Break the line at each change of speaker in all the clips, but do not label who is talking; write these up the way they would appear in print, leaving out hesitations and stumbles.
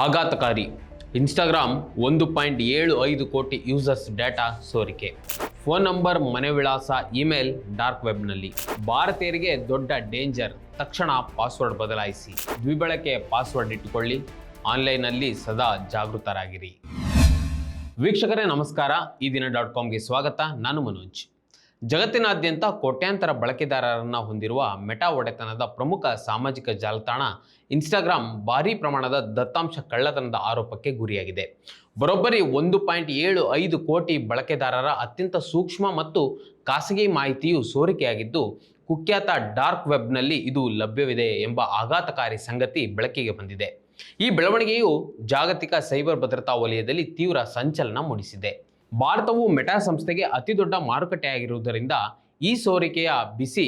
ಆಘಾತಕಾರಿ. ಇನ್ಸ್ಟಾಗ್ರಾಮ್ 1.75 ಕೋಟಿ users data ಸೋರಿಕೆ. ಫೋನ್ ನಂಬರ್, ಮನೆ ವಿಳಾಸ, ಇಮೇಲ್ ಡಾರ್ಕ್ ವೆಬ್ನಲ್ಲಿ. ಭಾರತೀಯರಿಗೆ ದೊಡ್ಡ ಡೇಂಜರ್, ತಕ್ಷಣ ಪಾಸ್ವರ್ಡ್ ಬದಲಾಯಿಸಿ. ದ್ವಿಬಳಕೆ ಪಾಸ್ವರ್ಡ್ ಇಟ್ಟುಕೊಳ್ಳಿ. ಆನ್ಲೈನ್ನಲ್ಲಿ ಸದಾ ಜಾಗೃತರಾಗಿರಿ. ವೀಕ್ಷಕರೇ ನಮಸ್ಕಾರ. ಈ ದಿನ .comಗೆ ಸ್ವಾಗತ. ನಾನು ಮನೋಜ್. ಜಗತ್ತಿನಾದ್ಯಂತ ಕೋಟ್ಯಾಂತರ ಬಳಕೆದಾರರನ್ನು ಹೊಂದಿರುವ ಮೆಟಾ ಒಡೆತನದ ಪ್ರಮುಖ ಸಾಮಾಜಿಕ ಜಾಲತಾಣ ಇನ್ಸ್ಟಾಗ್ರಾಮ್ ಭಾರೀ ಪ್ರಮಾಣದ ದತ್ತಾಂಶ ಕಳ್ಳತನದ ಆರೋಪಕ್ಕೆ ಗುರಿಯಾಗಿದೆ. ಬರೋಬ್ಬರಿ 1.75 ಕೋಟಿ ಬಳಕೆದಾರರ ಅತ್ಯಂತ ಸೂಕ್ಷ್ಮ ಮತ್ತು ಖಾಸಗಿ ಮಾಹಿತಿಯು ಸೋರಿಕೆಯಾಗಿದ್ದು, ಕುಖ್ಯಾತ ಡಾರ್ಕ್ ವೆಬ್ನಲ್ಲಿ ಇದು ಲಭ್ಯವಿದೆ ಎಂಬ ಆಘಾತಕಾರಿ ಸಂಗತಿ ಬೆಳಕಿಗೆ ಬಂದಿದೆ. ಈ ಬೆಳವಣಿಗೆಯು ಜಾಗತಿಕ ಸೈಬರ್ ಭದ್ರತಾ ವಲಯದಲ್ಲಿ ತೀವ್ರ ಸಂಚಲನ ಮೂಡಿಸಿದೆ. ಭಾರತವು ಮೆಟಾ ಸಂಸ್ಥೆಗೆ ಅತಿದೊಡ್ಡ ಮಾರುಕಟ್ಟೆಯಾಗಿರುವುದರಿಂದ ಈ ಸೋರಿಕೆಯ ಬಿಸಿ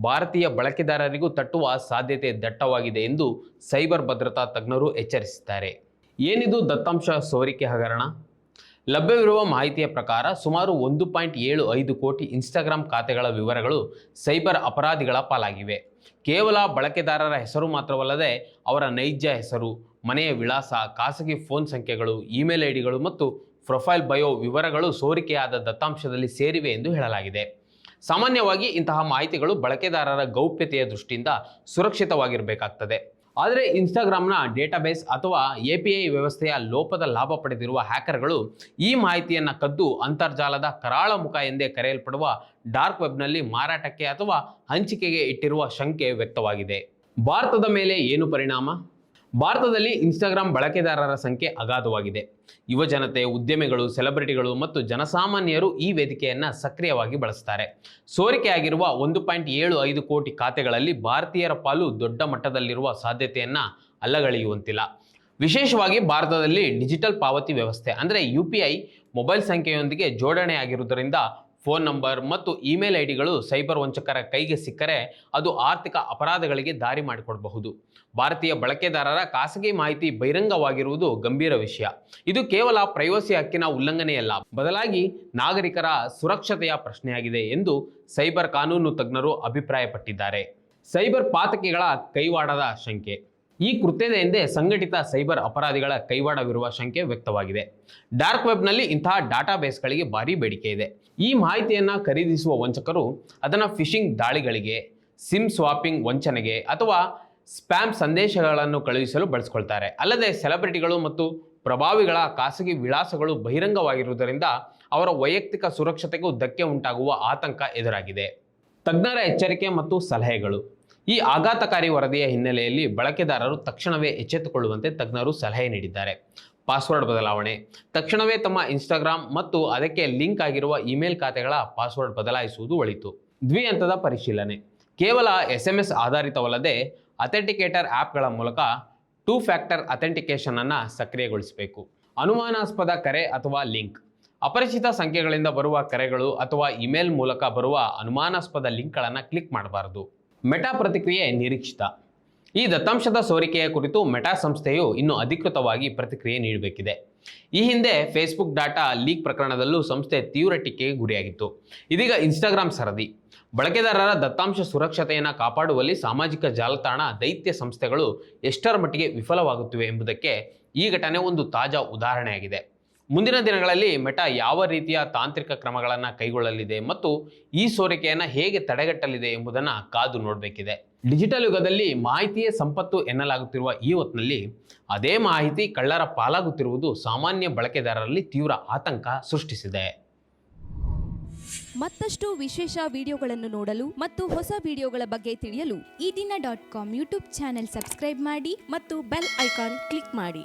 ಭಾರತೀಯ ಬಳಕೆದಾರರಿಗೂ ತಟ್ಟುವ ಸಾಧ್ಯತೆ ದಟ್ಟವಾಗಿದೆ ಎಂದು ಸೈಬರ್ ಭದ್ರತಾ ತಜ್ಞರು ಎಚ್ಚರಿಸಿದ್ದಾರೆ. ಏನಿದು ದತ್ತಾಂಶ ಸೋರಿಕೆ ಹಗರಣ? ಲಭ್ಯವಿರುವ ಮಾಹಿತಿಯ ಪ್ರಕಾರ ಸುಮಾರು 1.75 ಕೋಟಿ ಇನ್ಸ್ಟಾಗ್ರಾಮ್ ಖಾತೆಗಳ ವಿವರಗಳು ಸೈಬರ್ ಅಪರಾಧಿಗಳ ಪಾಲಾಗಿವೆ. ಕೇವಲ ಬಳಕೆದಾರರ ಹೆಸರು ಮಾತ್ರವಲ್ಲದೆ ಅವರ ನೈಜ ಹೆಸರು, ಮನೆಯ ವಿಳಾಸ, ಖಾಸಗಿ ಫೋನ್ ಸಂಖ್ಯೆಗಳು, ಇಮೇಲ್ ಐಡಿಗಳು ಮತ್ತು ಪ್ರೊಫೈಲ್ ಬಯೋ ವಿವರಗಳು ಸೋರಿಕೆಯಾದ ದತ್ತಾಂಶದಲ್ಲಿ ಸೇರಿವೆ ಎಂದು ಹೇಳಲಾಗಿದೆ. ಸಾಮಾನ್ಯವಾಗಿ ಇಂತಹ ಮಾಹಿತಿಗಳು ಬಳಕೆದಾರರ ಗೌಪ್ಯತೆಯ ದೃಷ್ಟಿಯಿಂದ ಸುರಕ್ಷಿತವಾಗಿರಬೇಕಾಗ್ತದೆ. ಆದರೆ ಇನ್ಸ್ಟಾಗ್ರಾಮ್ನ ಡೇಟಾಬೇಸ್ ಅಥವಾ API ವ್ಯವಸ್ಥೆಯ ಲೋಪದ ಲಾಭ ಪಡೆದಿರುವ ಹ್ಯಾಕರ್ಗಳು ಈ ಮಾಹಿತಿಯನ್ನು ಕದ್ದು ಅಂತರ್ಜಾಲದ ಕರಾಳ ಮುಖ ಎಂದೇ ಕರೆಯಲ್ಪಡುವ ಡಾರ್ಕ್ ವೆಬ್ನಲ್ಲಿ ಮಾರಾಟಕ್ಕೆ ಅಥವಾ ಹಂಚಿಕೆಗೆ ಇಟ್ಟಿರುವ ಶಂಕೆ ವ್ಯಕ್ತವಾಗಿದೆ. ಭಾರತದ ಮೇಲೆ ಏನು ಪರಿಣಾಮ? ಭಾರತದಲ್ಲಿ ಇನ್ಸ್ಟಾಗ್ರಾಮ್ ಬಳಕೆದಾರರ ಸಂಖ್ಯೆ ಅಗಾಧವಾಗಿದೆ. ಯುವಜನತೆ, ಉದ್ಯಮಿಗಳು, ಸೆಲೆಬ್ರಿಟಿಗಳು ಮತ್ತು ಜನಸಾಮಾನ್ಯರು ಈ ವೇದಿಕೆಯನ್ನು ಸಕ್ರಿಯವಾಗಿ ಬಳಸ್ತಾರೆ. ಸೋರಿಕೆಯಾಗಿರುವ 1.75 ಕೋಟಿ ಖಾತೆಗಳಲ್ಲಿ ಭಾರತೀಯರ ಪಾಲು ದೊಡ್ಡ ಮಟ್ಟದಲ್ಲಿರುವ ಸಾಧ್ಯತೆಯನ್ನು ಅಲ್ಲಗಳೆಯುವಂತಿಲ್ಲ. ವಿಶೇಷವಾಗಿ ಭಾರತದಲ್ಲಿ ಡಿಜಿಟಲ್ ಪಾವತಿ ವ್ಯವಸ್ಥೆ ಅಂದರೆ UPI ಮೊಬೈಲ್ ಸಂಖ್ಯೆಯೊಂದಿಗೆ ಜೋಡಣೆಯಾಗಿರುವುದರಿಂದ ಫೋನ್ ನಂಬರ್ ಮತ್ತು ಇಮೇಲ್ ಐಡಿಗಳು ಸೈಬರ್ ವಂಚಕರ ಕೈಗೆ ಸಿಕ್ಕರೆ ಅದು ಆರ್ಥಿಕ ಅಪರಾಧಗಳಿಗೆ ದಾರಿ ಮಾಡಿಕೊಡಬಹುದು. ಭಾರತೀಯ ಬಳಕೆದಾರರ ಖಾಸಗಿ ಮಾಹಿತಿ ಬಹಿರಂಗವಾಗಿರುವುದು ಗಂಭೀರ ವಿಷಯ. ಇದು ಕೇವಲ ಪ್ರೈವಸಿ ಹಕ್ಕಿನ ಉಲ್ಲಂಘನೆಯಲ್ಲ, ಬದಲಾಗಿ ನಾಗರಿಕರ ಸುರಕ್ಷತೆಯ ಪ್ರಶ್ನೆಯಾಗಿದೆ ಎಂದು ಸೈಬರ್ ಕಾನೂನು ತಜ್ಞರು ಅಭಿಪ್ರಾಯಪಟ್ಟಿದ್ದಾರೆ. ಸೈಬರ್ ಪಾತಕಿಗಳ ಕೈವಾಡದ ಶಂಕೆ. ಈ ಕೃತ್ಯದ ಹಿಂದೆ ಸಂಘಟಿತ ಸೈಬರ್ ಅಪರಾಧಿಗಳ ಕೈವಾಡವಿರುವ ಶಂಕೆ ವ್ಯಕ್ತವಾಗಿದೆ. ಡಾರ್ಕ್ ವೆಬ್ನಲ್ಲಿ ಇಂತಹ ಡಾಟಾಬೇಸ್ಗಳಿಗೆ ಭಾರೀ ಬೇಡಿಕೆ ಇದೆ. ಈ ಮಾಹಿತಿಯನ್ನು ಖರೀದಿಸುವ ವಂಚಕರು ಅದನ್ನು ಫಿಶಿಂಗ್ ದಾಳಿಗಳಿಗೆ, ಸಿಮ್ ಸ್ವಾಪಿಂಗ್ ವಂಚನೆಗೆ ಅಥವಾ ಸ್ಪ್ಯಾಮ್ ಸಂದೇಶಗಳನ್ನು ಕಳುಹಿಸಲು ಬಳಸಿಕೊಳ್ತಾರೆ. ಅಲ್ಲದೆ ಸೆಲೆಬ್ರಿಟಿಗಳು ಮತ್ತು ಪ್ರಭಾವಿಗಳ ಖಾಸಗಿ ವಿಳಾಸಗಳು ಬಹಿರಂಗವಾಗಿರುವುದರಿಂದ ಅವರ ವೈಯಕ್ತಿಕ ಸುರಕ್ಷತೆಗೂ ಧಕ್ಕೆ ಉಂಟಾಗುವ ಆತಂಕ ಎದುರಾಗಿದೆ. ತಜ್ಞರ ಎಚ್ಚರಿಕೆ ಮತ್ತು ಸಲಹೆಗಳು. ಈ ಆಘಾತಕಾರಿ ವರದಿಯ ಹಿನ್ನೆಲೆಯಲ್ಲಿ ಬಳಕೆದಾರರು ತಕ್ಷಣವೇ ಎಚ್ಚೆತ್ತುಕೊಳ್ಳುವಂತೆ ತಜ್ಞರು ಸಲಹೆ ನೀಡಿದ್ದಾರೆ. ಪಾಸ್ವರ್ಡ್ ಬದಲಾವಣೆ. ತಕ್ಷಣವೇ ತಮ್ಮ ಇನ್ಸ್ಟಾಗ್ರಾಮ್ ಮತ್ತು ಅದಕ್ಕೆ ಲಿಂಕ್ ಆಗಿರುವ ಇಮೇಲ್ ಖಾತೆಗಳ ಪಾಸ್ವರ್ಡ್ ಬದಲಾಯಿಸುವುದು ಒಳಿತು. ದ್ವಿಹಂತದ ಪರಿಶೀಲನೆ. ಕೇವಲ SMS ಆಧಾರಿತವಲ್ಲದೆ ಅಥೆಂಟಿಕೇಟರ್ ಆ್ಯಪ್ಗಳ ಮೂಲಕ 2 ಫ್ಯಾಕ್ಟರ್ ಅಥೆಂಟಿಕೇಷನ್ ಅನ್ನು ಸಕ್ರಿಯಗೊಳಿಸಬೇಕು. ಅನುಮಾನಾಸ್ಪದ ಕರೆ ಅಥವಾ ಲಿಂಕ್. ಅಪರಿಚಿತ ಸಂಖ್ಯೆಗಳಿಂದ ಬರುವ ಕರೆಗಳು ಅಥವಾ ಇಮೇಲ್ ಮೂಲಕ ಬರುವ ಅನುಮಾನಾಸ್ಪದ ಲಿಂಕ್ಗಳನ್ನು ಕ್ಲಿಕ್ ಮಾಡಬಾರದು. ಮೆಟಾ ಪ್ರತಿಕ್ರಿಯೆ ನಿರೀಕ್ಷಿತ. ಈ ದತ್ತಾಂಶದ ಸೋರಿಕೆಯ ಕುರಿತು ಮೆಟಾ ಸಂಸ್ಥೆಯು ಇನ್ನೂ ಅಧಿಕೃತವಾಗಿ ಪ್ರತಿಕ್ರಿಯೆ ನೀಡಬೇಕಿದೆ. ಈ ಹಿಂದೆ ಫೇಸ್ಬುಕ್ ಡಾಟಾ ಲೀಕ್ ಪ್ರಕರಣದಲ್ಲೂ ಸಂಸ್ಥೆ ತೀವ್ರ ಟೀಕೆಗೆ ಗುರಿಯಾಗಿತ್ತು. ಇದೀಗ ಇನ್ಸ್ಟಾಗ್ರಾಮ್ ಸರದಿ. ಬಳಕೆದಾರರ ದತ್ತಾಂಶ ಸುರಕ್ಷತೆಯನ್ನು ಕಾಪಾಡುವಲ್ಲಿ ಸಾಮಾಜಿಕ ಜಾಲತಾಣ ದೈತ್ಯ ಸಂಸ್ಥೆಗಳು ಎಷ್ಟರ ಮಟ್ಟಿಗೆ ವಿಫಲವಾಗುತ್ತಿವೆ ಎಂಬುದಕ್ಕೆ ಈ ಘಟನೆ ಒಂದು ತಾಜಾ ಉದಾಹರಣೆಯಾಗಿದೆ. ಮುಂದಿನ ದಿನಗಳಲ್ಲಿ ಮೆಟಾ ಯಾವ ರೀತಿಯ ತಾಂತ್ರಿಕ ಕ್ರಮಗಳನ್ನು ಕೈಗೊಳ್ಳಲಿದೆ ಮತ್ತು ಈ ಸೋರಿಕೆಯನ್ನು ಹೇಗೆ ತಡೆಗಟ್ಟಲಿದೆ ಎಂಬುದನ್ನು ಕಾದು ನೋಡಬೇಕಿದೆ. ಡಿಜಿಟಲ್ ಯುಗದಲ್ಲಿ ಮಾಹಿತಿಯೇ ಸಂಪತ್ತು ಎನ್ನಲಾಗುತ್ತಿರುವ ಈ ಹೊತ್ತಿನಲ್ಲಿ ಅದೇ ಮಾಹಿತಿ ಕಳ್ಳರ ಪಾಲಾಗುತ್ತಿರುವುದು ಸಾಮಾನ್ಯ ಬಳಕೆದಾರರಲ್ಲಿ ತೀವ್ರ ಆತಂಕ ಸೃಷ್ಟಿಸಿದೆ.
ಮತ್ತಷ್ಟು ವಿಶೇಷ ವಿಡಿಯೋಗಳನ್ನು ನೋಡಲು ಮತ್ತು ಹೊಸ ವಿಡಿಯೋಗಳ ಬಗ್ಗೆ ತಿಳಿಯಲು ಈ ದಿನ .com ಯೂಟ್ಯೂಬ್ ಚಾನೆಲ್ ಸಬ್ಸ್ಕ್ರೈಬ್ ಮಾಡಿ ಮತ್ತು ಬೆಲ್ ಐಕಾನ್ ಕ್ಲಿಕ್ ಮಾಡಿ.